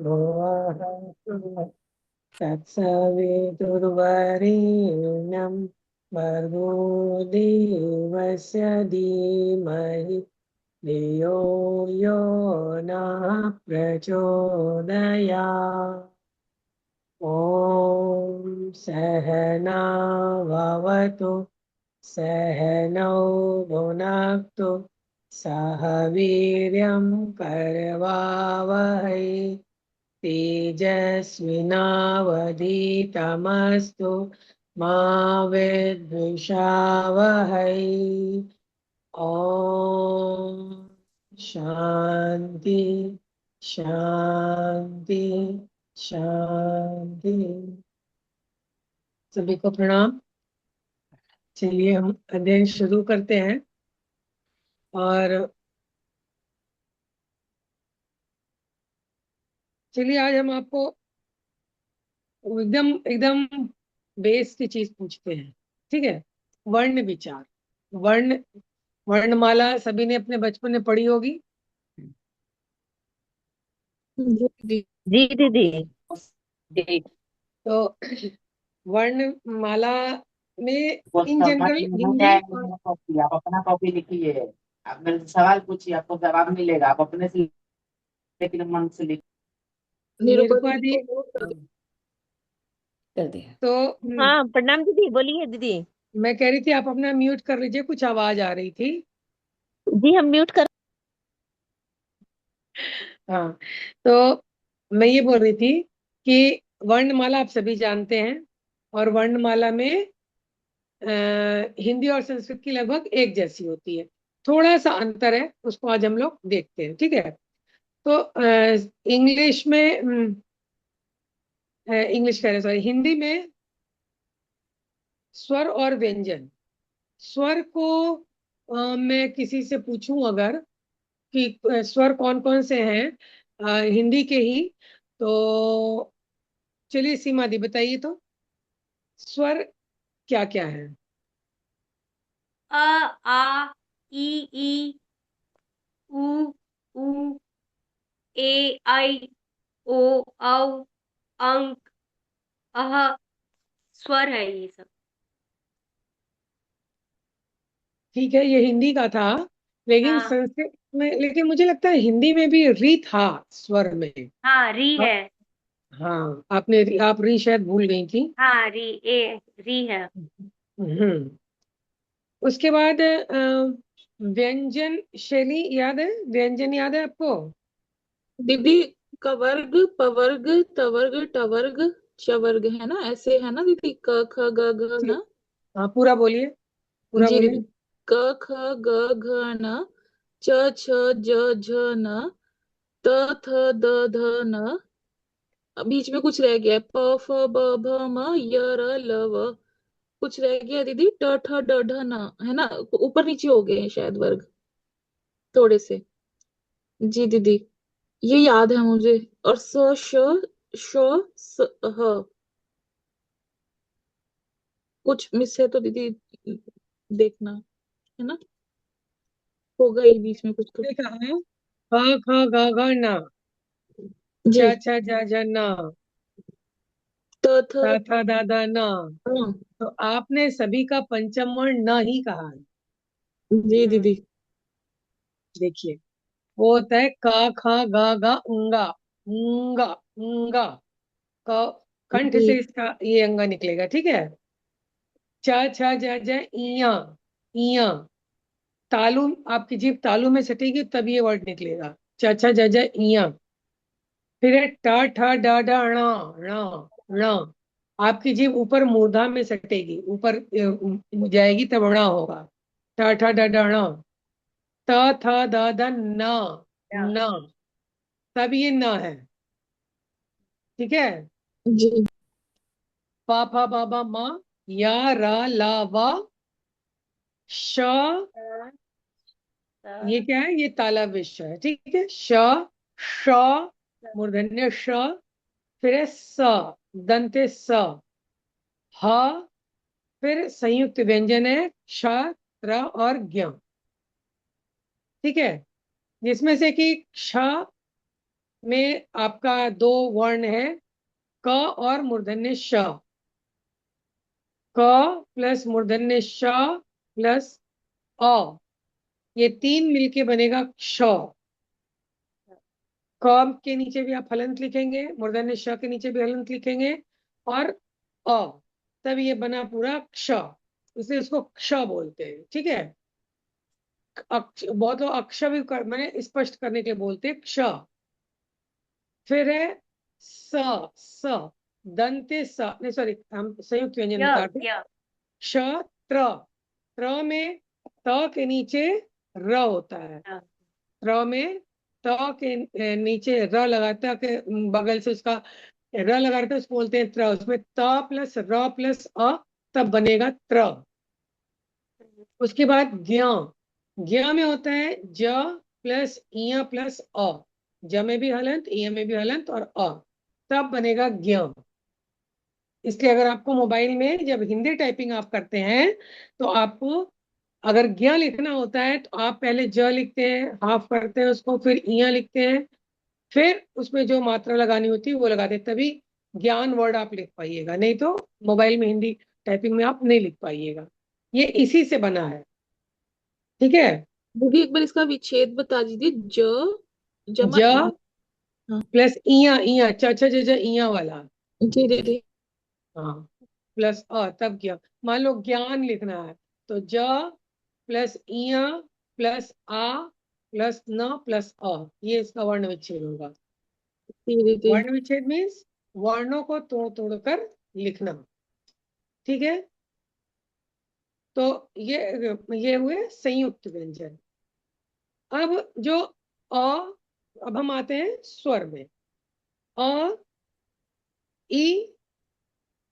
भुवः तत्सवितुर्वरेण्यं भर्गो देवस्य धीमहि धियो यो नः प्रचोदयात्। ॐ सहनाववतु सहनौ भुनक्तु सह वीर्यं करवावहै तेजस्विनावधीतमस्तु मा विद्विषावहै। ॐ शांति शांति शांति। सभी को प्रणाम। चलिए हम अध्ययन शुरू करते हैं। और चलिए आज हम आपको एकदम एकदम बेस की चीज पूछते हैं। ठीक है। वर्ण विचार। वर्ण वर्णमाला सभी ने अपने बचपन में पढ़ी होगी। जी जी। जी दीदी। जी। तो वर्णमाला में वो इन सब जनरल नहीं हिंदी आएगा और मेरा कॉपी, आप अपना कॉपी लिखिए। आप मेरे से सवाल पूछिए, आपको जवाब मिलेगा। आप अपने से लेकिन मन से लिखिए। निरूपा निरुपा दीदी दी। को नोट कर कर दिया। तो हाँ प्रणाम दीदी, बोलिए दीदी। मैं कह रही थी आप अपना म्यूट कर लीजिए, कुछ आवाज आ रही थी। जी हम म्यूट कर। हाँ। तो मैं ये बोल रही थी कि वर्णमाला आप सभी जानते हैं। और वर्णमाला में हिंदी और संस्कृत की लगभग एक जैसी होती है। थोड़ा सा अंतर है, उसको आज हम लोग देखते हैं। ठीक है। तो इंग्लिश में इंग्लिश कह रहे, सॉरी, हिंदी में स्वर और व्यंजन। स्वर को मैं किसी से पूछूं अगर कि स्वर कौन कौन से हैं हिंदी के ही, तो चलिए सीमा दी बताइए तो स्वर क्या क्या है। अ आ ई ई उ ऊ ए आई ओ औ अंक अह स्वर है ये सब। ठीक है, ये हिंदी का था। लेकिन हाँ संस्कृत में, लेकिन मुझे लगता है हिंदी में भी री था स्वर में। हाँ री हाँ। है। हाँ, आप री शायद भूल गई थी। हाँ री ए री है। हम्म। उसके बाद व्यंजन शैली याद है, व्यंजन याद है आपको। दीदी। कवर्ग पवर्ग तवर्ग टवर्ग चवर्ग है ना, ऐसे है ना दीदी। क ख ग घ जी। न। हाँ, पूरा बोलिए, पूरा जी बोलिए। दीदी। क ख ग घ न। च छ ज झ न। त थ द ध न। बीच में कुछ रह गया है। प फ ब भ म य र ल व। कुछ रह गया दीदी। ट ठ ड ढ न। है ना। ऊपर नीचे हो गए हैं शायद वर्ग थोड़े से। जी दीदी। ये याद है मुझे। और स श श स ह। कुछ मिस है तो दीदी देखना। है ना। होगा ही बीच में कुछ तो। देखा है। ख ख ग घ न। जी। छ छ ज झ न। त थ। ता था दादा न। हाँ, तो आपने सभी का पंचम वर्ण न ही कहा है। जी हम्म, दीदी। देखिए, वो होता है क ख ग घ उंगा उंगा उंगा। क कंठ जी से इसका ये अंगा निकलेगा। ठीक है। च छ ज ज इया इया। तालु, आपकी जीभ तालु में सटेगी तब ये वर्ड निकलेगा। च छ ज ज इया। फिर है ट ठ ड ढ ण ण ण। आपकी जीभ ऊपर मूर्धा में सटेगी, ऊपर जाएगी तब ण होगा। ट ठ ड ढ ण। त थ द ध न न। तब ये न है। ठीक है। जी पा फा बा बा म या रा ला वा श। ये क्या है, ये ताला विश्व है। ठीक है। श श मूर्धन्य श। फिर है स दंते स। ह। फिर संयुक्त व्यंजन है श त्र और ज्ञ। ठीक है। जिसमें से कि क्ष में आपका दो वर्ण है, क और मूर्धन्य श। क प्लस मूर्धन्य श प्लस अ, ये तीन मिलके बनेगा क्ष। क के नीचे भी आप हलंत लिखेंगे, मूर्धन्य श के नीचे भी हलंत लिखेंगे, और अ, तब ये बना पूरा क्ष। इसलिए इसको क्ष बोलते हैं, ठीक है। बहुत लोग अक्ष भी मैंने स्पष्ट करने के लिए बोलते हैं क्ष। फिर है स। स दंते स, नहीं सॉरी, हम संयुक्त व्यंजन य बताते हैं। य क्ष त्र। त्र में त के नीचे र होता है। हाँ, त्र में त के नीचे र लगाता है, के बगल से उसका र लगाते हैं, उसको बोलते हैं त्र। उसमें त प्लस र प्लस अ, तब बनेगा त्र। उसके बाद ज्ञ। ज्ञ में होता है ज प्लस इया प्लस अ। ज में भी हलंत, इया में भी हलंत और अ, तब बनेगा ज्ञ। इसलिए अगर आपको मोबाइल में जब हिंदी टाइपिंग आप करते हैं, तो आपको अगर ज्ञ लिखना होता है तो आप पहले ज लिखते हैं, हाफ करते हैं उसको, फिर इया लिखते हैं, फिर उसमें जो मात्रा लगानी होती है वो लगाते हैं, तभी ज्ञान वर्ड आप लिख पाइएगा, नहीं तो मोबाइल में हिंदी टाइपिंग में आप नहीं लिख पाइएगा। ये इसी से बना है, ठीक है। दीदी एक बार इसका विच्छेद बता दीजिए। ज जमा ज ई। हाँ। प्लस इया, इया च छ ज ज इया वाला। जी दीदी। हाँ, प्लस अ, तब ज्ञ। मान लो ज्ञान लिखना है, तो ज प्लस इया प्लस आ प्लस न प्लस अ, ये इसका वर्ण विच्छेद होगा। जी दीदी। वर्ण विच्छेद मीन्स वर्णों को तोड़ तोड़ कर लिखना, ठीक है। तो ये हुए संयुक्त व्यंजन। अब जो अ, अब हम आते हैं स्वर में। अ, ई,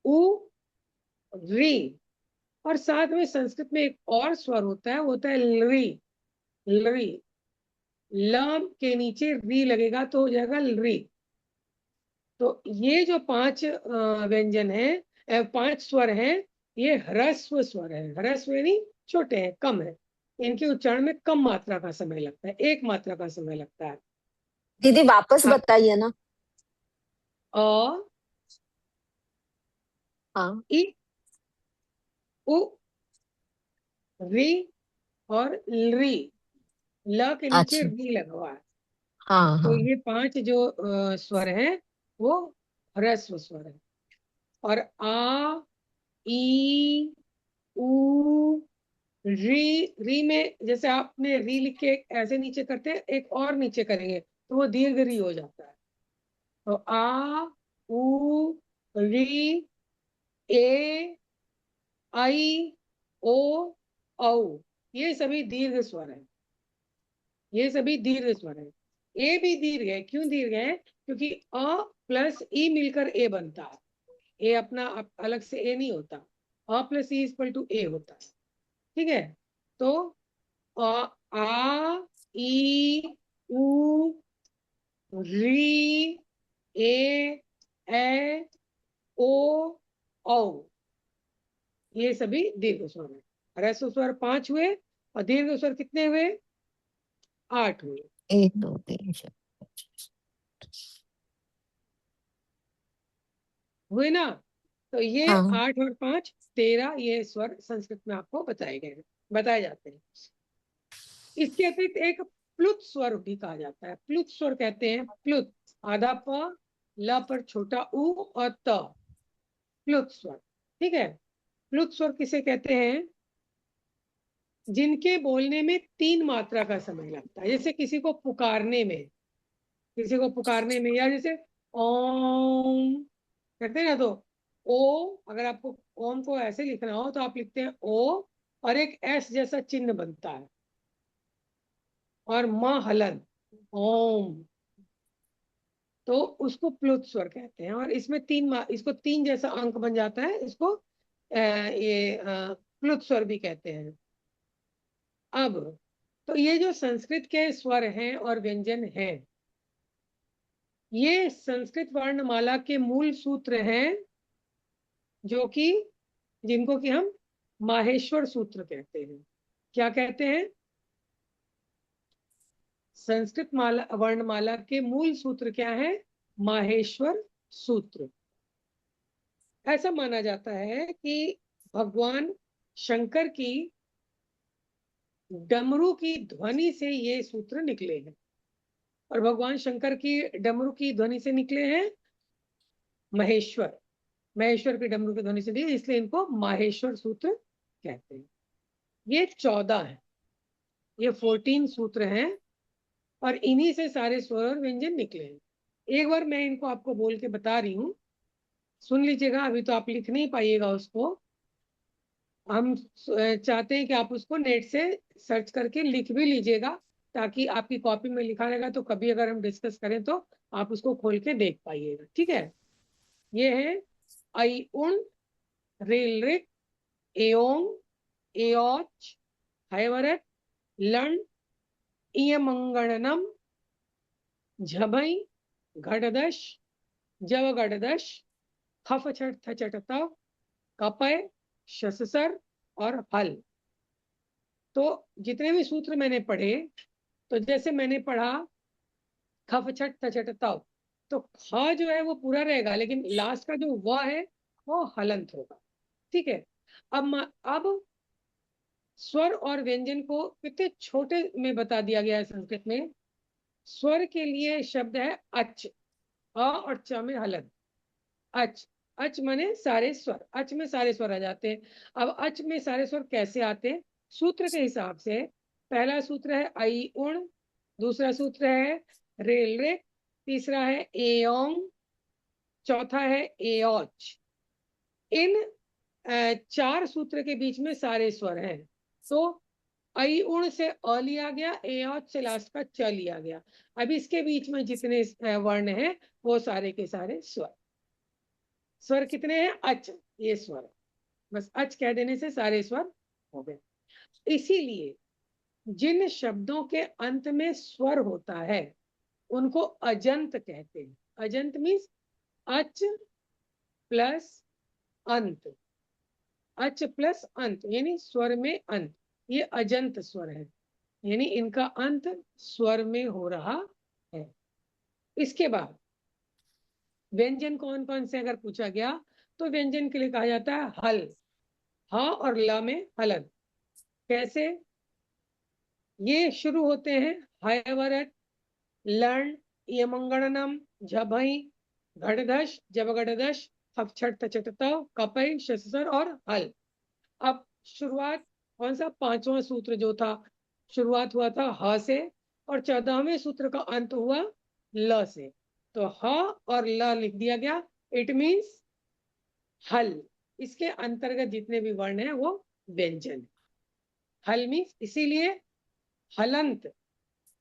उ, री, और साथ में संस्कृत में एक और स्वर होता है, वो होता है लरी। लरी, लम के नीचे री लगेगा तो हो जाएगा लरी। तो ये जो पांच व्यंजन है, पांच स्वर हैं, ये ह्रस्व स्वर है। ह्रस्व यानी छोटे हैं, कम है। इनके उच्चारण में कम मात्रा का समय लगता है, एक मात्रा का समय लगता है। दीदी वापस हाँ, बताइए ना। अ, हाँ। इ, उ, री और री। ल के नीचे अच्छा। री लगा हुआ है। हाँ तो हाँ। ये पांच जो स्वर हैं, वो ह्रस्व स्वर है। और आ, ई, उ, री में जैसे आपने री लिख के ऐसे नीचे करते हैं, एक और नीचे करेंगे तो वो दीर्घ री हो जाता है। तो आ, उ, री, ए, आई, ओ, औ, ये सभी दीर्घ स्वर है। ये सभी दीर्घ स्वर है। ए भी दीर्घ है, क्यों दीर्घ है? क्योंकि अ प्लस ई मिलकर ए बनता है। ए अपना अलग से ए नहीं होता, अ प्लस ई इक्वल टू ए होता है, ठीक है। तो अ, आ, ई, उ, री, ए, ओ, औ, ये सभी दीर्घ स्वर है। ह्रस्व स्वर पांच हुए और दीर्घ स्वर कितने हुए? आठ हुए। एक दो तीन चार। हुए ना? तो ये हाँ। आठ और पांच 13 ये स्वर संस्कृत में आपको बताए गए हैं, बताए जाते हैं। इसके अतिरिक्त एक प्लुत स्वर भी कहा जाता है। प्लुत स्वर कहते हैं, प्लुत, आधा प, ल पर छोटा उ और त, प्लुत स्वर, ठीक है। प्लुत स्वर किसे कहते हैं? जिनके बोलने में तीन मात्रा का समय लगता है। जैसे किसी को पुकारने में, किसी को पुकारने में, या जैसे ओम करते हैं ना, तो ओ, अगर आपको ओम को ऐसे लिखना हो तो आप लिखते हैं ओ, और एक एस जैसा चिन्ह बनता है, और म हलन, ओम, तो उसको प्लुत स्वर कहते हैं। और इसमें इसको तीन जैसा अंक बन जाता है, इसको ये प्लुत स्वर भी कहते हैं। अब तो ये जो संस्कृत के स्वर हैं और व्यंजन हैं, ये संस्कृत वर्णमाला के मूल सूत्र हैं, जो कि जिनको कि हम माहेश्वर सूत्र कहते हैं। क्या कहते हैं? संस्कृत माला वर्णमाला के मूल सूत्र क्या है? माहेश्वर सूत्र। ऐसा माना जाता है कि भगवान शंकर की डमरू की ध्वनि से ये सूत्र निकले हैं, और भगवान शंकर की डमरू की ध्वनि से निकले हैं महेश्वर। महेश्वर की डमरू की ध्वनि से निकले, इसलिए इनको माहेश्वर सूत्र कहते हैं। ये 14 है, ये 14 सूत्र हैं, और इन्हीं से सारे स्वर और व्यंजन निकले हैं। एक बार मैं इनको आपको बोल के बता रही हूँ, सुन लीजिएगा। अभी तो आप लिख नहीं पाइएगा उसको, हम चाहते हैं कि आप उसको नेट से सर्च करके लिख भी लीजिएगा, ताकि आपकी कॉपी में लिखा रहेगा तो कभी अगर हम डिस्कस करें तो आप उसको खोल के देख पाइएगा। ठीक है, ये है आई उन, रेल रिक, एओंग, एओच, हैवरत, लं, इयमंगणनम, झबई, घटदश, जवगडदश, खफछट थचटतव, कपय, शससर और हल। तो जितने भी सूत्र मैंने पढ़े, तो जैसे मैंने पढ़ा खफछट थचटतव, तो ख जो है वो पूरा रहेगा, लेकिन लास्ट का जो व है वो हलंत होगा। ठीक है, अब स्वर और व्यंजन को कितने छोटे में बता दिया गया है संस्कृत में। स्वर के लिए शब्द है अच, अ और च में हलंत। अच, अच माने सारे स्वर, अच में सारे स्वर आ जाते हैं। अब अच में सारे स्वर कैसे आते हैं? सूत्र के हिसाब से पहला सूत्र है आई उण, दूसरा सूत्र है रेल रे, तीसरा है एओंग, चौथा है एओच। इन 4 सूत्र के बीच में सारे स्वर हैं। तो आई उण से अ लिया गया, एओच से लास्ट का च लिया गया। अब इसके बीच में जितने वर्ण हैं वो सारे के सारे स्वर। स्वर कितने हैं? अच, ये स्वर, बस अच कह देने से सारे स्वर हो गए। इसीलिए जिन शब्दों के अंत में स्वर होता है उनको अजंत कहते हैं। अजंत मीन्स अच प्लस अंत, अच प्लस अंत यानी स्वर में अंत, ये अजंत स्वर है, यानी इनका अंत स्वर में हो रहा है। इसके बाद व्यंजन कौन कौन से अगर पूछा गया तो व्यंजन के लिए कहा जाता है हल, ह और ल में हलन। कैसे? ये शुरू होते हैं हयवरट, लर्ण, यमंगणनम, झभई, घटधश, जबगडदश, खपछट तचटतव, कपई, शससर और हल। अब शुरुआत कौन सा? 5वां सूत्र जो था, शुरुआत हुआ था ह से, और 14वें सूत्र का अंत हुआ ल से। तो ह और ल लिख दिया गया, इट मीन्स हल। इसके अंतर्गत जितने भी वर्ण हैं वो व्यंजन। हल मीन्स, इसीलिए हलंत,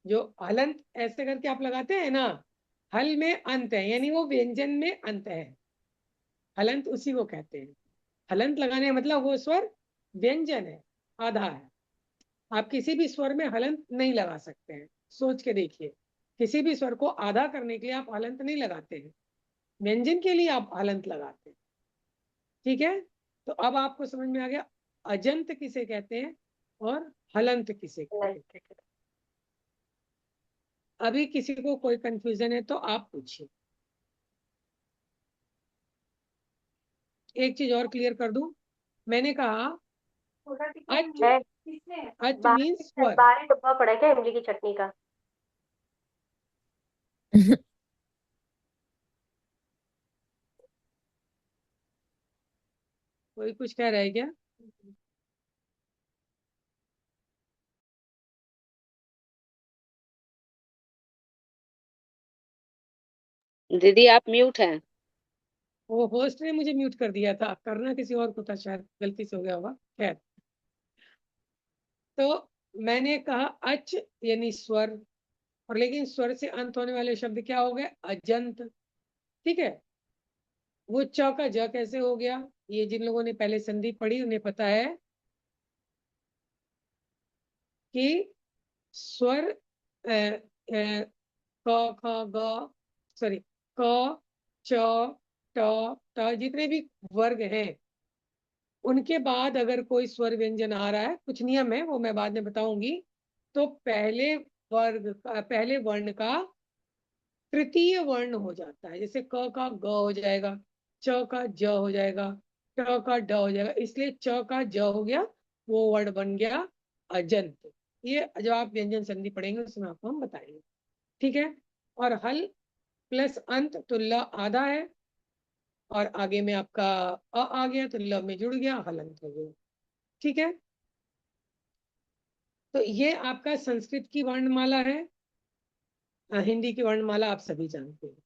जो हलंत ऐसे करके आप लगाते हैं ना, हल में अंत है यानी वो व्यंजन में अंत है, हलंत उसी को कहते हैं। हलंत लगाने का मतलब वो स्वर व्यंजन है, आधा है। आप किसी भी स्वर में हलंत नहीं लगा सकते हैं, सोच के देखिए। किसी भी स्वर को आधा करने के लिए आप हलंत नहीं लगाते हैं, व्यंजन के लिए आप हलंत लगाते हैं। ठीक है, तो अब आपको समझ में आ गया अजंत किसे कहते हैं और हलंत किसे कहते हैं। अभी किसी को कोई कंफ्यूजन है तो आप पूछिए। एक चीज और क्लियर कर दूं, मैंने कहा अच, है अच मीन्स बाहर स्वर। बाहर ही डब्बा पड़ा है क्या इमली की चटनी का? कोई कुछ कह रहा है क्या? दीदी आप म्यूट हैं। वो होस्ट ने मुझे म्यूट कर दिया था, करना किसी और को था, शायद गलती से हो गया होगा। खैर, तो मैंने कहा अच यानी स्वर, और लेकिन स्वर से अंत होने वाले शब्द क्या हो गए? अजंत। ठीक है, वो च का ज कैसे हो गया? ये जिन लोगों ने पहले संधि पढ़ी उन्हें पता है कि स्वर क ख ग, सॉरी, क च ट ट, जितने भी वर्ग हैं उनके बाद अगर कोई स्वर व्यंजन आ रहा है, कुछ नियम है वो मैं बाद में बताऊंगी, तो पहले वर्ग का, पहले वर्ण का तृतीय वर्ण हो जाता है। जैसे क का ग हो जाएगा, च का ज हो जाएगा, ट का ड हो जाएगा, इसलिए च का ज हो गया, वो वर्ण बन गया अजंत। ये जब आप व्यंजन संधि पढ़ेंगे उसमें आपको हम बताएंगे। ठीक है। और हल प्लस अंत तो ल आधा है, और आगे में आपका आ गया तो ल में जुड़ गया, हल अंत हो गया। ठीक है। तो ये आपका संस्कृत की वर्णमाला है। हिंदी की वर्णमाला आप सभी जानते हैं।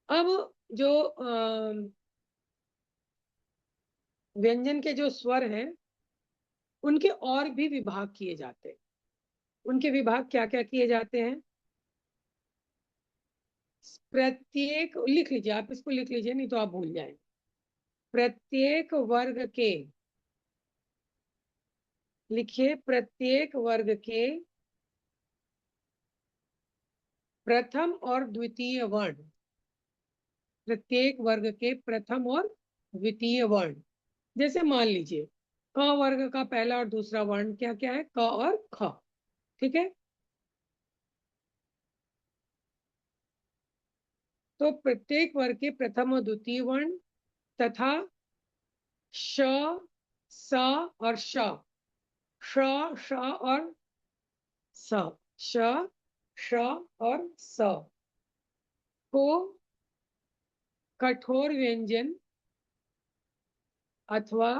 अब जो व्यंजन के जो स्वर हैं उनके और भी विभाग किए जाते हैं। उनके विभाग क्या क्या किए जाते हैं? प्रत्येक, लिख लीजिए आप, इसको लिख लीजिए नहीं तो आप भूल जाएंगे। प्रत्येक वर्ग के, लिखिए, प्रत्येक वर्ग के प्रथम और द्वितीय वर्ण। प्रत्येक वर्ग के प्रथम और द्वितीय वर्ण। जैसे मान लीजिए क वर्ग का पहला और दूसरा वर्ण क्या क्या है? क और ख। ठीक है। तो प्रत्येक वर्ग के प्रथम और द्वितीय वर्ण तथा श, स और श, श, श और स, श, श और स को कठोर व्यंजन अथवा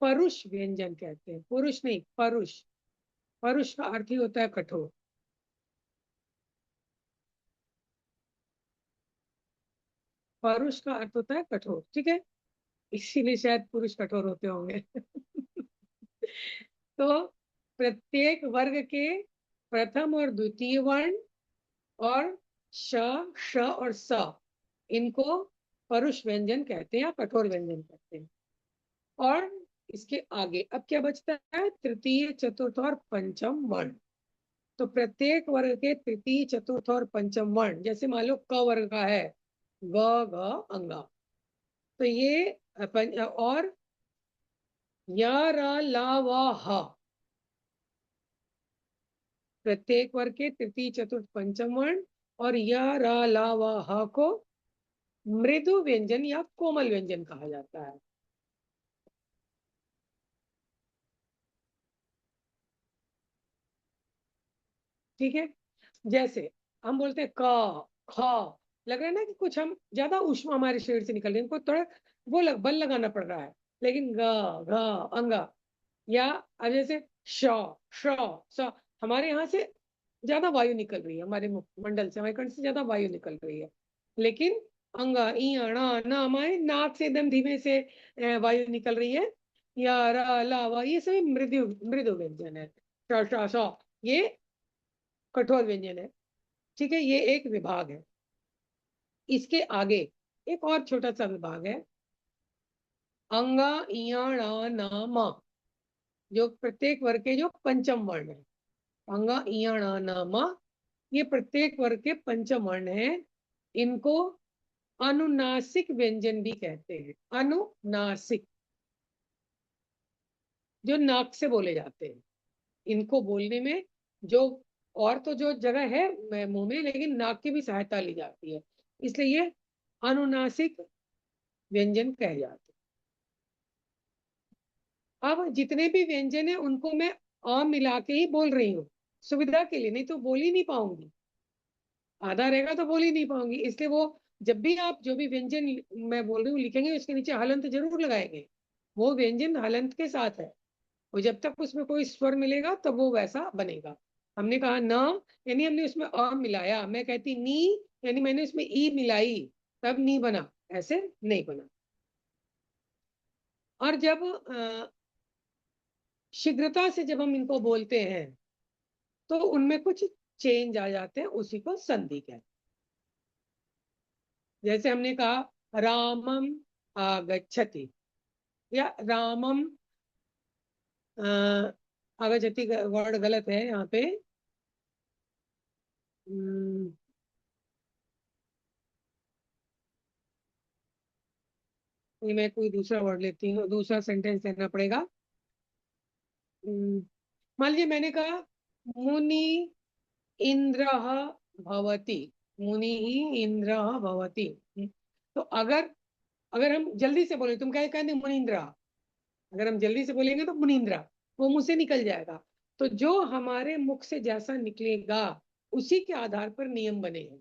परुष व्यंजन कहते हैं। पुरुष नहीं, परुष। परुष का अर्थ ही होता है कठोर। परुष का अर्थ होता है कठोर। ठीक है। इसीलिए शायद पुरुष कठोर होते होंगे। तो प्रत्येक वर्ग के प्रथम और द्वितीय वर्ण और श, श और स, इनको परुष व्यंजन कहते हैं या कठोर व्यंजन कहते हैं। और इसके आगे अब क्या बचता है? तृतीय, चतुर्थ और पंचम वर्ण। तो प्रत्येक वर्ग के तृतीय, चतुर्थ और पंचम वर्ण, जैसे मान लो क वर्ग का है ग, घ, अंगा, तो ये और य, र, ला, व, ह। प्रत्येक वर्ग के तृतीय, चतुर्थ, पंचम वर्ण और य, र, ला, व, ह को मृदु व्यंजन या कोमल व्यंजन कहा जाता है। ठीक है। जैसे हम बोलते हैं क, ख, लग रहा है ना कि कुछ हम ज्यादा ऊष्मा हमारे शरीर से निकल रही है, हमको थोड़ा वो बल लगाना पड़ रहा है। लेकिन ग, घ, अंगा, या अब जैसे श, श, स, हमारे यहाँ से ज्यादा वायु निकल रही है, हमारे मंडल से, हमारे कंठ से ज्यादा वायु निकल रही है। लेकिन अंगा, ई, अणा, ना, हमारे नाक से एकदम धीमे से वायु निकल रही है। या, र, ला, वा, ये सभी मृदु मृदु व्यंजन है। श, श, स, ये कठोर व्यंजन है। ठीक है। ये एक विभाग है। इसके आगे एक और छोटा सा विभाग है, अंगा, इया, णा, ना, मा, जो प्रत्येक वर्ग के जो पंचम वर्ण है। अंगा, इया, णा, ना, मा, ये प्रत्येक वर्ग के पंचम वर्ण है। इनको अनुनासिक व्यंजन भी कहते हैं। अनुनासिक, जो नाक से बोले जाते हैं। इनको बोलने में जो और तो जो जगह है मुंह में, लेकिन नाक की भी सहायता ली जाती है, इसलिए ये अनुनासिक व्यंजन कहे जाते हैं। अब जितने भी व्यंजन है उनको मैं अ मिला के ही बोल रही हूँ, सुविधा के लिए, नहीं तो बोल ही नहीं पाऊंगी। आधा रहेगा तो बोल ही नहीं पाऊंगी। इसलिए वो जब भी आप जो भी व्यंजन मैं बोल रही हूँ लिखेंगे, उसके नीचे हलंत जरूर लगाएंगे। वो व्यंजन हलंत के साथ है, और जब तक उसमें कोई स्वर मिलेगा तब वो वैसा बनेगा। हमने कहा न, यानी हमने उसमें अ मिलाया, मैं कहती नी, यानी मैंने उसमें ई मिलाई, तब नी बना, ऐसे नहीं बना। और जब शीघ्रता से जब हम इनको बोलते हैं तो उनमें कुछ चेंज आ जाते हैं, उसी को संधि कहते हैं। जैसे हमने कहा रामम आगच्छति, या रामम आगच्छति वर्ड गलत है यहाँ पे। हम्म, ये मैं कोई दूसरा वर्ड लेती हूँ, दूसरा सेंटेंस लेना पड़ेगा। मान लीजिए मैंने कहा मुनि इंद्र भवति, मुनि ही इंद्र भवति। तो अगर अगर हम जल्दी से बोले, तुम क्या कहते मुनिंद्रा, अगर हम जल्दी से बोलेंगे तो मुनिंद्रा, वो मुंह से निकल जाएगा। तो जो हमारे मुख से जैसा निकलेगा उसी के आधार पर नियम बनेगा,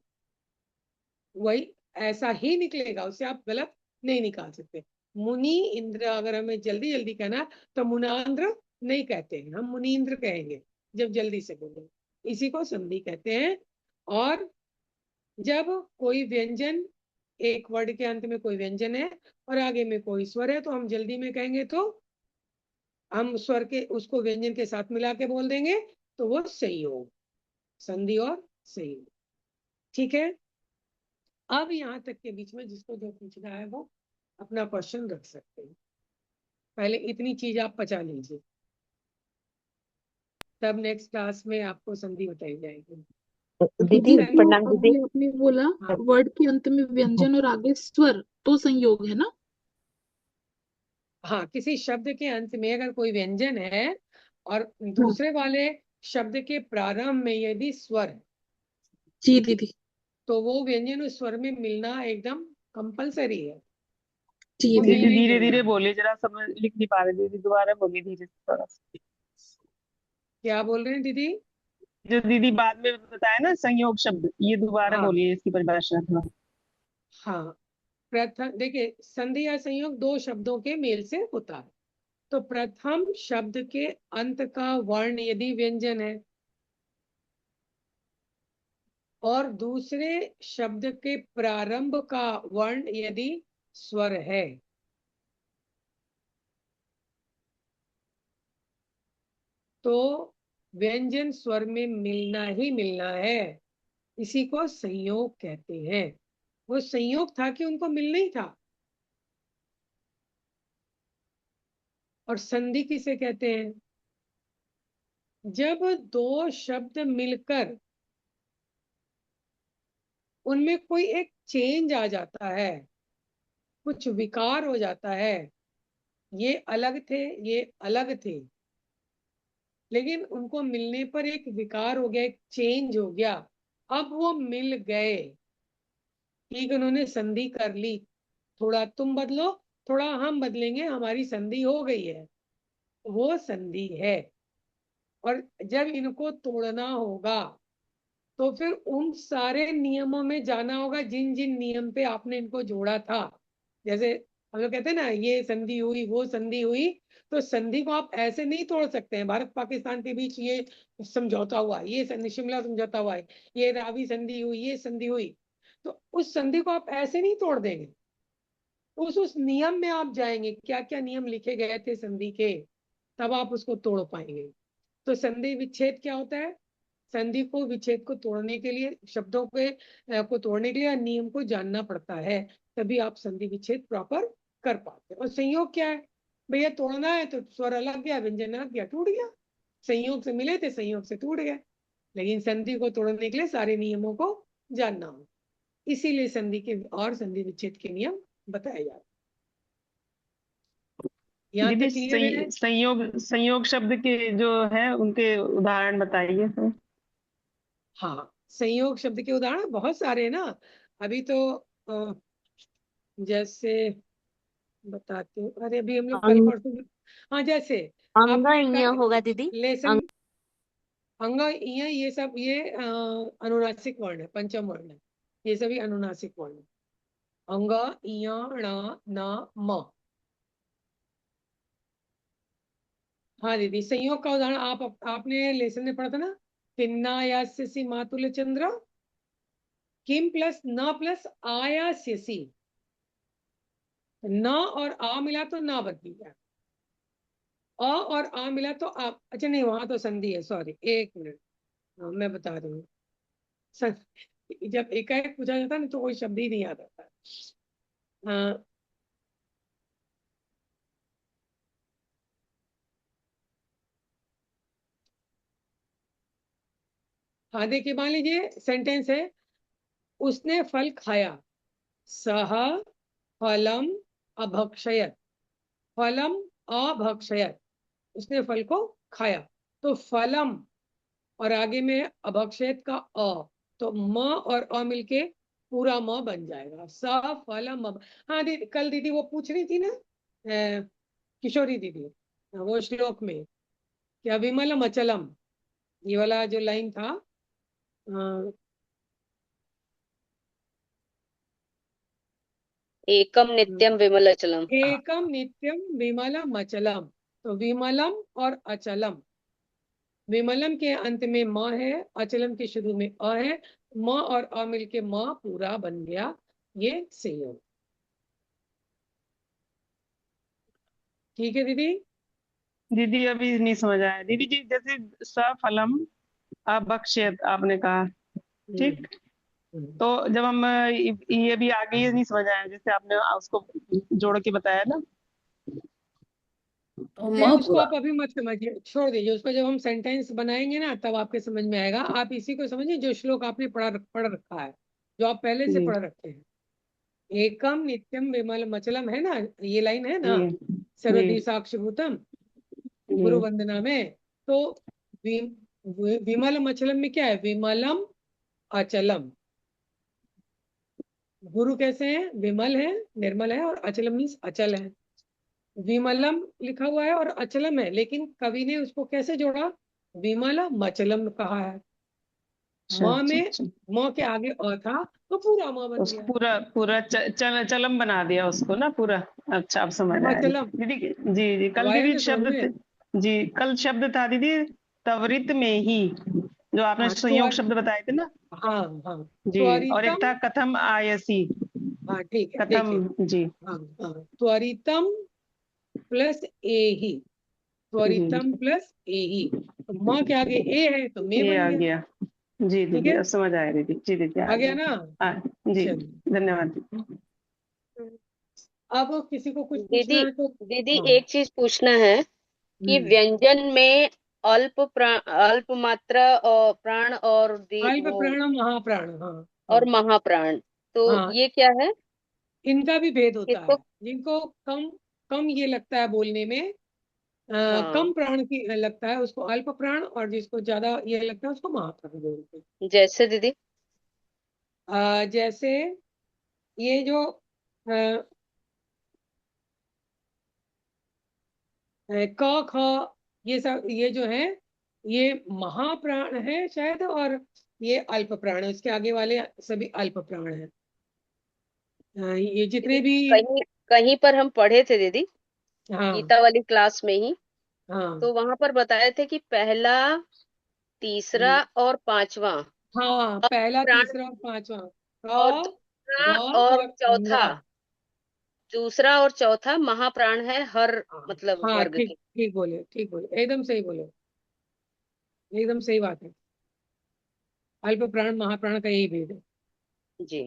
वही ऐसा ही निकलेगा, उससे आप गलत नहीं निकाल सकते। मुनि इंद्र अगर हमें जल्दी जल्दी कहना है तो मुनांद्र नहीं कहते हैं, हम मुनीन्द्र कहेंगे जब जल्दी से बोलेंगे, इसी को संधि कहते हैं। और जब कोई व्यंजन, एक वर्ड के अंत में कोई व्यंजन है और आगे में कोई स्वर है, तो हम जल्दी में कहेंगे तो हम स्वर के उसको व्यंजन के साथ मिला के बोल देंगे, तो वो संयोग, संधि और संयोग। ठीक है, अब यहाँ तक के बीच में जिसको जो पूछना है वो अपना क्वेश्चन रख सकते हैं। पहले इतनी चीज आप पचा लीजिए, तब नेक्स्ट क्लास में आपको संधि बताई जाएगी। दीदी दीदी जो प्रणाम दीदी। अभी आपने बोला हाँ वर्ड के अंत में व्यंजन और आगे स्वर, तो संयोग है ना? हाँ, किसी शब्द के अंत में अगर कोई व्यंजन है और हाँ दूसरे वाले शब्द के प्रारंभ में यदि स्वर है, जी दीदी। तो वो व्यंजन उस स्वर में मिलना एकदम कंपलसरी है, जी वो दीदी। नहीं दीदी नहीं धीरे मिलना। धीरे बोलिए, जरा समझ लिख नहीं पा रहे दीदी, दोबारा बोलिए धीरे से थोड़ा सा। क्या बोल रहे हैं दीदी? जो दीदी बाद में बताया ना संयोग शब्द, ये दोबारा हाँ बोलिए इसकी परिभाषा थोड़ा। हाँ, प्रथम देखिए, संधि या संयोग दो शब्दों के मेल से होता है। तो प्रथम शब्द के अंत का वर्ण यदि व्यंजन है और दूसरे शब्द के प्रारंभ का वर्ण यदि स्वर है, तो व्यंजन स्वर में मिलना ही मिलना है, इसी को संयोग कहते हैं। वो संयोग था कि उनको मिलना ही था। और संधि किसे कहते हैं? जब दो शब्द मिलकर उनमें कोई एक चेंज आ जाता है, कुछ विकार हो जाता है, ये अलग थे, ये अलग थे, लेकिन उनको मिलने पर एक विकार हो गया, एक चेंज हो गया, अब वो मिल गए, ठीक, उन्होंने संधि कर ली, थोड़ा तुम बदलो थोड़ा हम बदलेंगे, हमारी संधि हो गई है, वो संधि है। और जब इनको तोड़ना होगा तो फिर उन सारे नियमों में जाना होगा जिन जिन नियम पे आपने इनको जोड़ा था। जैसे हम लोग कहते हैं ना, ये संधि हुई वो संधि हुई, तो संधि को आप ऐसे नहीं तोड़ सकते हैं। भारत पाकिस्तान के बीच ये समझौता हुआ, ये शिमला समझौता हुआ है, ये रावी संधि हुई, ये संधि हुई, तो उस संधि को आप ऐसे नहीं तोड़ देंगे। उस नियम में आप जाएंगे, क्या क्या नियम लिखे गए थे संधि के, तब आप उसको तोड़ पाएंगे। तो संधि विच्छेद क्या होता है? संधि को विच्छेद को तोड़ने के लिए, शब्दों के को तोड़ने के लिए नियम को जानना पड़ता है, तभी आप संधि विच्छेद प्रॉपर कर पाते हैं। और संयोग क्या है? भैया तोड़ना है तो स्वर अलग गया, व्यंजन अलग गया, टूट गया, संयोग से मिले थे, संयोग से टूट गए। लेकिन संधि को तोड़ने के लिए सारे नियमों को जानना हो, इसीलिए संधि के और संधि विच्छेद के नियम बताए जाते हैं। यहाँ दीदी तक क्लियर है? संयोग संयोग शब्द के जो है उनके उदाहरण बताइए तो। हाँ, संयोग शब्द के उदाहरण बहुत सारे हैं ना। अभी तो जैसे बताते हूँ, अरे अभी हम लोग कल अंग परसों, हाँ जैसे अंग आपने इय कल होगा दीदी। लेसन, अंग। अंग ये सब ये अनुनासिक वर्ण है, पंचम वर्ण है, ये सभी अनुनासिक वर्ण है। अंग इय ण न म। हाँ दीदी, संयोग का उदाहरण आपने लेसन में पढ़ा था ना, खिन्नायास्यसि मातुल चंद्र, किम प्लस न प्लस आयास्यसि, न और आ मिला तो ना बन गया, अ और आ मिला तो आप, अच्छा नहीं वहां तो संधि है, सॉरी एक मिनट, हाँ, मैं बता रही हूँ। जब एकाएक पूछा जाता है ना तो कोई शब्द ही नहीं याद आता। हाँ हाँ, देखिए मान लीजिए सेंटेंस है, उसने फल खाया, सह फलम अभक्षयत, फलम अभक्षयत, उसने फल को खाया, तो फलम, और आगे में अभक्षेत का अ, तो म और अ मिलके पूरा म बन जाएगा, स फलम अब। हाँ दीदी, कल दीदी वो पूछ रही थी ना, किशोरी दीदी, वो श्लोक में क्या विमलम अचलम, ये वाला जो लाइन था, एकम नित्यम विमलाचलम। एकम नित्यम विमलम अचलम, तो विमलम और अचलम, विमलम के अंत में म है, अचलम के शुरू में अ है, म और अ मिलके म पूरा बन गया, ये संयोग। ठीक है दीदी। दीदी अभी नहीं समझ आया दीदी जी, जैसे सफलम अभक्षयत आपने कहा, हम्म, ठीक। हम्म। तो जब हम ये भी आगे ये नहीं समझ आया, जैसे आपने उसको जोड़ के बताया ना, तो नहीं, म उसको पूरा। आप अभी मत समझिए, छोड़ दीजिए उसको, जब हम सेंटेंस बनाएंगे ना तब आपके समझ में आएगा। आप इसी को समझिए जो श्लोक आपने पढ़ रखा है, जो आप पहले से जी पढ़ रखे हैं। एकम नित्यम विमल मचलम है ना, ये लाइन है ना, जी जी सर्वदी साक्षिभूतम, जी गुरु वंदना में। तो वि, विमल मचलम में क्या है, विमलम अचलम। गुरु कैसे हैं, विमल है, निर्मल है, और अचलम मीन्स अचल है। विमलम लिखा हुआ है और अचलम है, लेकिन कवि ने उसको कैसे जोड़ा, विमल मचलम कहा है। अच्छा म अच्छा में, अच्छा। म के आगे अ था तो पूरा म बन उसको गया, पूरा पूरा चलम बना दिया उसको ना पूरा। अच्छा, अब समझ आया मचलम। दीदी। जी जी, अब कल आया दीदी ना समझ शब्द में। जी, कल शब्द था दीदी त्वरित में ही, जो आपने हाँ संयोग शब्द बताए थे ना। हाँ हाँ, जी, और एक त्वरितम। था कथम आयसी। हाँ ठीक है, कथम। देखिए। जी हाँ हाँ, त्वरितम प्लस ए ही, त्वरितम जी, प्लस ए ही, तो म के आगे ए है तो मे ये बन आ गया। गया। जी ठीक दीदी, है, अब समझ आया दीदी। जी दीदी, आ आ गया ना। गया। जी, चलिए, धन्यवाद दीदी। अब किसी को कुछ दीदी, पूछना है तो। दीदी हाँ। एक चीज पूछना है कि हम्म। व्यंजन में अल्प मात्रा और प्राण और अल्प वो प्राण महाप्राण, हाँ। और हाँ महाप्राण, तो हाँ, ये क्या है? इनका भी भेद होता किसको? है, जिनको कम कम ये लगता है बोलने में, हाँ, कम प्राण की लगता है उसको अल्प प्राण, और जिसको ज्यादा ये लगता है उसको महाप्राण बोलते जैसे दीदी। हैं। जैसे ये जो अ, क ख, ये सब ये जो है, ये महाप्राण है शायद, और ये अल्प प्राण है, इसके आगे वाले सभी अल्प प्राण है। ये दीदी जितने भी। कहीं कहीं पर हम पढ़े थे दीदी, हाँ गीता वाली क्लास में ही, हाँ। तो वहां पर बताए थे कि पहला, तीसरा हम्म, और पांचवा हाँ, पहला प्राण, तीसरा और पांचवा, और क ग दूसरा और और चौथा, ङ। महाप्राण है हर हाँ मतलब हाँ, वर्ग ठीक के। ठीक बोले, ठीक बोले, एकदम सही बोले, एकदम सही बात है। अल्प प्राण महाप्राण का यही भेद है। जी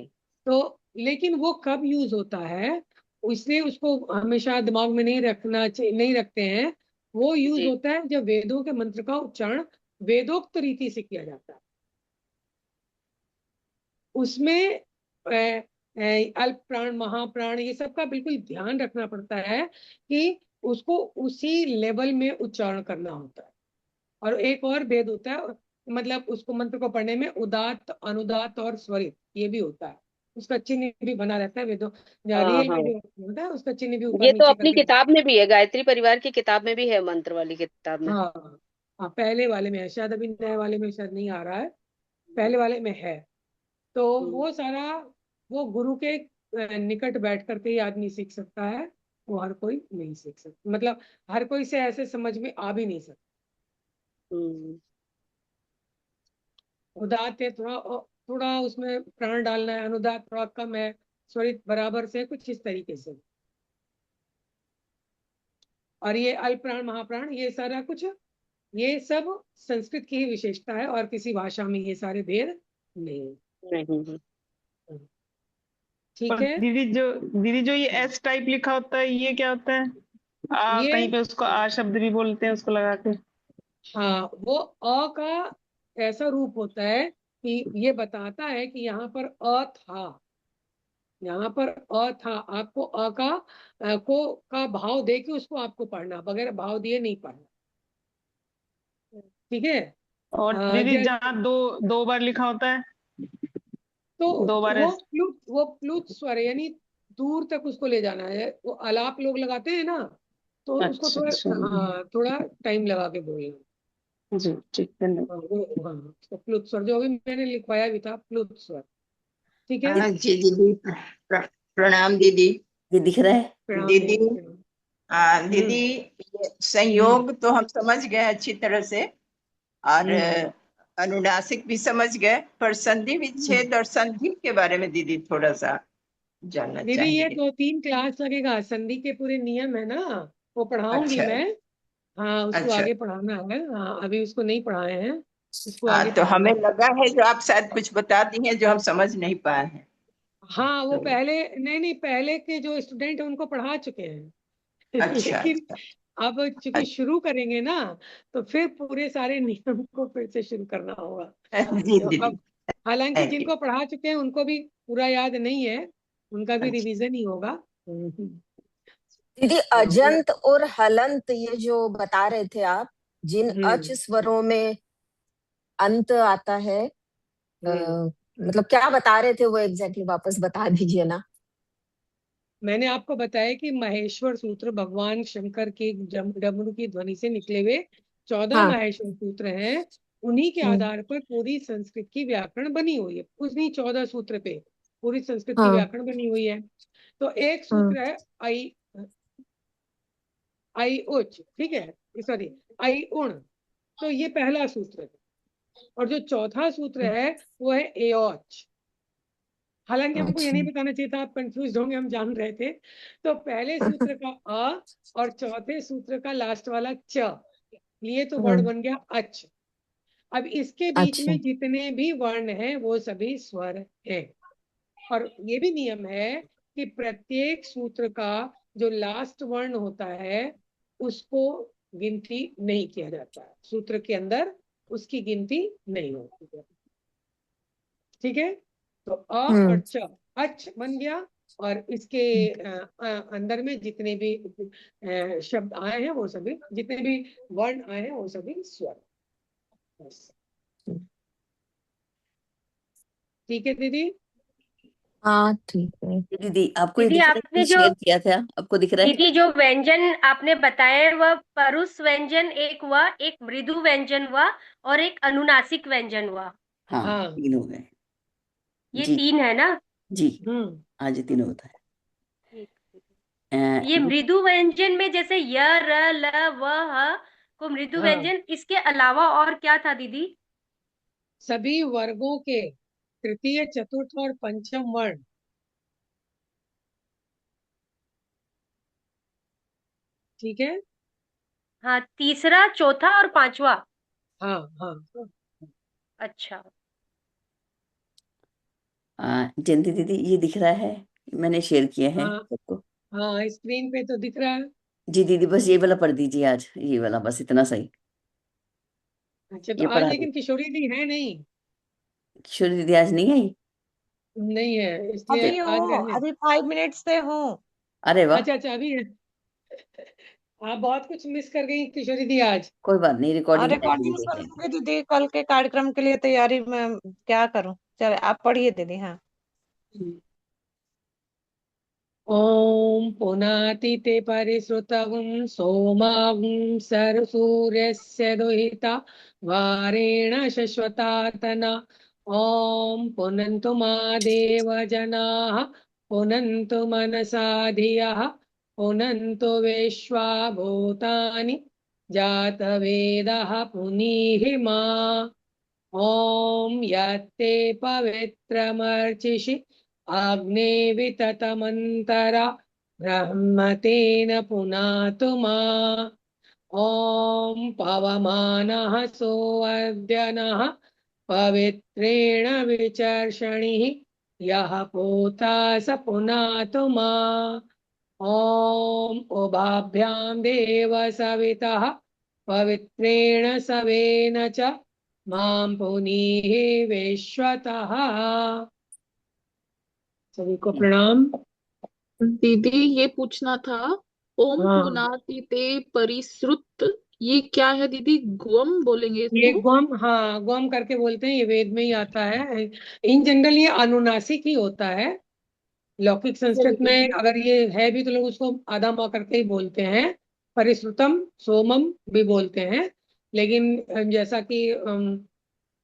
तो लेकिन वो कब यूज होता है, इसलिए उसको हमेशा दिमाग में नहीं रखना चाहिए, नहीं रखते हैं। वो यूज जी। होता है जब वेदों के मंत्र का उच्चारण वेदोक्त रीति से किया जाता है, उसमें अल्प प्राण महाप्राण ये सब का बिल्कुल ध्यान रखना पड़ता है कि उसको उसी लेवल में उच्चारण करना होता है। और एक और भेद होता है, मतलब उसको मंत्र को पढ़ने में उदात्त अनुदात्त और स्वरित ये भी होता है, उसका चिन्ह भी बना रहता है वेदों, हाँ रियल हाँ, में जो होता है उसका चिन्ह भी ऊपर ये तो नीचे अपनी करके। किताब में भी है, गायत्री परिवार की किताब में भी है, मंत्र वाली किताब में। हाँ हाँ, पहले वाले में है शायद, अभी नए वाले में शायद नहीं आ रहा है, पहले वाले में है। तो हम्म, वो सारा, वो गुरु के निकट बैठ करके ही आदमी सीख सकता है, वो हर कोई नहीं सीख सकता, मतलब हर कोई से ऐसे समझ में आ भी नहीं सकता। हम्म, उदात है थोड़ा, थोड़ा उसमें प्राण डालना है, अनुदात थोड़ा कम है, स्वरित बराबर से, कुछ इस तरीके से। और ये अल्प प्राण महाप्राण ये सारा कुछ, ये सब संस्कृत की ही विशेषता है, और किसी भाषा में ये सारे भेद नहीं नहीं है। है। ठीक और है। दीदी जो ये एस टाइप लिखा होता है, ये क्या होता है? ये कहीं पे उसको आ शब्द भी बोलते हैं उसको लगा के। हाँ, वो अ का ऐसा रूप होता है कि ये बताता है कि यहाँ पर अ था, यहाँ पर अ था, आपको अ का को का भाव दे के उसको आपको पढ़ना, बगैर भाव दिए नहीं पढ़ना। ठीक है। और दीदी जैसे जहाँ दो दो बार लिखा होता है, तो दो बार वो प्लुत स्वर है, यानी दूर तक उसको ले जाना है। वो आलाप लोग लगाते हैं ना, तो उसको अच्छा थोड़ा, अच्छा। हाँ, थोड़ा टाइम लगा के बोलना। जी ठीक, धन्यवाद। हाँ, हाँ, उसको प्लुत स्वर जो अभी मैंने लिखवाया भी था, प्लुत स्वर। ठीक है। हाँ जी दीदी, प्रणाम दीदी। ये दिख रहा है। प्रणाम दीदी, दीदी, प्रणाम। दीदी, हम्म। ये हम्म। संयोग तो हम समझ गए अच्छी तरह से, और हम्म। अनुनासिक भी समझ गए, पर संधि हम्म। विच्छेद और संधि के बारे में दीदी थोड़ा सा जानना दीदी ये चाहेंगे। 2-3 क्लास लगेगा, संधि के पूरे नियम है ना, वो पढ़ाऊंगी अच्छा मैं। हाँ, उसको अच्छा। आगे पढ़ाना है। हाँ, अभी उसको नहीं पढ़ाए हैं, उसको हाँ आगे तो पढ़ाना हमें है। लगा है जो आप शायद कुछ बता दी हैं जो हम समझ नहीं पाए हैं। हाँ, वो तो पहले, नहीं नहीं, पहले के जो स्टूडेंट हैं उनको पढ़ा चुके हैं। अच्छा लेकिन अब चूंकि अच्छा। शुरू करेंगे ना, तो फिर पूरे सारे नियम को फिर से शुरू करना होगा। जी तो दीदी, अब हालांकि थैंक यू। जिनको पढ़ा चुके हैं उनको भी पूरा याद नहीं है, उनका भी अच्छा। रिवीजन ही होगा। दीदी हाँ, अजंत और हलंत ये जो बता रहे थे आप, जिन अच हम्म। स्वरों में अंत आता है, हम्म। मतलब क्या बता रहे थे वो एग्जैक्टली, वापस बता दीजिए ना। मैंने आपको बताया कि महेश्वर सूत्र भगवान शंकर के डमरू की ध्वनि से निकले हुए 14 हाँ। महेश्वर सूत्र हैं। उन्हीं के हम्म। आधार पर पूरी संस्कृत की व्याकरण बनी हुई है, उन्हीं 14 सूत्र पे पूरी संस्कृत की हाँ। व्याकरण बनी हुई है। तो एक हाँ। सूत्र है आई, आई उच, ठीक है, सॉरी, आई उण। तो ये पहला सूत्र है। और जो चौथा सूत्र है वो है एओच। हालांकि हमको ये अच्छा। नहीं बताना चाहिए था, आप कंफ्यूज होंगे, हम जान रहे थे। तो पहले सूत्र का अ और चौथे सूत्र का लास्ट वाला च, ये तो वर्ड हाँ। बन गया अच। अब इसके बीच अच्छा। में जितने भी वर्ण हैं वो सभी स्वर हैं। और ये भी नियम है कि प्रत्येक सूत्र का जो लास्ट वर्ण होता है उसको गिनती नहीं किया जाता है, सूत्र के अंदर उसकी गिनती नहीं होती है। ठीक है। तो अ और हम्म। च, अच बन गया। और इसके अंदर में जितने भी शब्द आए हैं वो सभी, जितने भी वर्ण आए हैं वो सभी स्वर। बस। ठीक है दीदी। हाँ ठीक है। ये दीदी आपको ये दीदी दिख रहा है, आपने ये जो शेयर किया था, आपको दिख रहा है? दीदी जो व्यंजन आपने बताए वह परुष व्यंजन एक हुआ, एक मृदु व्यंजन हुआ, और एक अनुनासिक व्यंजन हुआ। हाँ, हाँ। तीन हो गए। ये जी 3 है ना? जी। हम्म। आज ये तीन होता ठीक। है। ये मृदु व्यंजन में जैसे य, र, ल, व, ह को मृदु हाँ, व्यंजन, इसके अलावा और क्या था दीदी? सभी वर्गों के तृतीय चतुर्थ और पंचम वर्ण। ठीक है। हाँ, तीसरा, चौथा और पांचवा। हाँ हाँ अच्छा। जयंती दीदी ये दिख रहा है, मैंने शेयर किया है हाँ। सबको। हाँ, स्क्रीन पे तो दिख रहा है। जी दीदी, बस ये वाला पढ़ दीजिए आज, ये वाला बस इतना सही। अच्छा, तो ये आज पढ़ा लेकिन दीजिए। किशोरी दी है नहीं? किशोरी दीदी आज नहीं आई? नहीं है, इसलिए अभी आज हूँ, रहने। अभी 5 मिनट से हूँ। अरे वाह। अच्छा अच्छा, अभी है। आप बहुत कुछ मिस कर गई किशोरी दी आज। कोई बात नहीं, और रिकॉर्डिंग टाइम पे भी रिकॉर्डिंग देख लेंगे। सुनूंगी दीदी, कल के कार्यक्रम के लिए तैयारी में क्या करूँ। चले आप पढ़िए दीदी। हाँ। ओम पुनातिते परिश्रुतवं सोमावं सूर्यस्य दुहिता वारेण शश्वतातना। ओम पुनन्तु मा देव जनाः, पुनन्तु मनसा धियः, पुनन्तु विश्वा भूतानि जातवेदः पुनीहि मा। ओम यत्ते पवित्रमर्चिषि अग्ने विततमन्तरा ब्रह्म तेन पुनातु मा। ॐ पवमानः सोऽद्य नः पवित्रेण विचर्षणिः, यः पूता स पुनातु मा। ॐ उभाभ्यां देव सवितः पवित्रेण सवेन च मां पुनीः विश्वतः। सभी को प्रणाम। दीदी ये पूछना था, ओम हाँ। पुनाति ते परिश्रुत ये क्या है दीदी, ग्वम बोलेंगे ये इसको? ग्वाम, हाँ ग्वाम करके बोलते हैं, ये वेद में ही आता है। इन जनरल ये अनुनासिक ही होता है। लौकिक संस्कृत चलिए। में अगर ये है भी तो लोग उसको आधा माँ करके ही बोलते हैं। परिश्रुतम सोमम भी बोलते हैं। लेकिन जैसा कि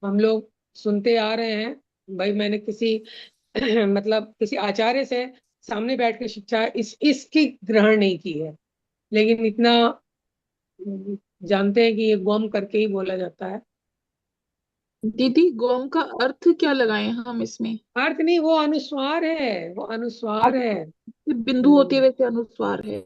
हम लोग सुनते आ रहे हैं, भाई मैंने किसी मतलब किसी आचार्य से सामने बैठ के शिक्षा इसकी ग्रहण नहीं की है। लेकिन इतना जानते हैं कि ये गम करके ही बोला जाता है। दीदी गौम का अर्थ क्या लगाएं हम इसमें? अर्थ नहीं, वो अनुस्वार है, वो अनुस्वार है। बिंदु होती है वैसे अनुस्वार है।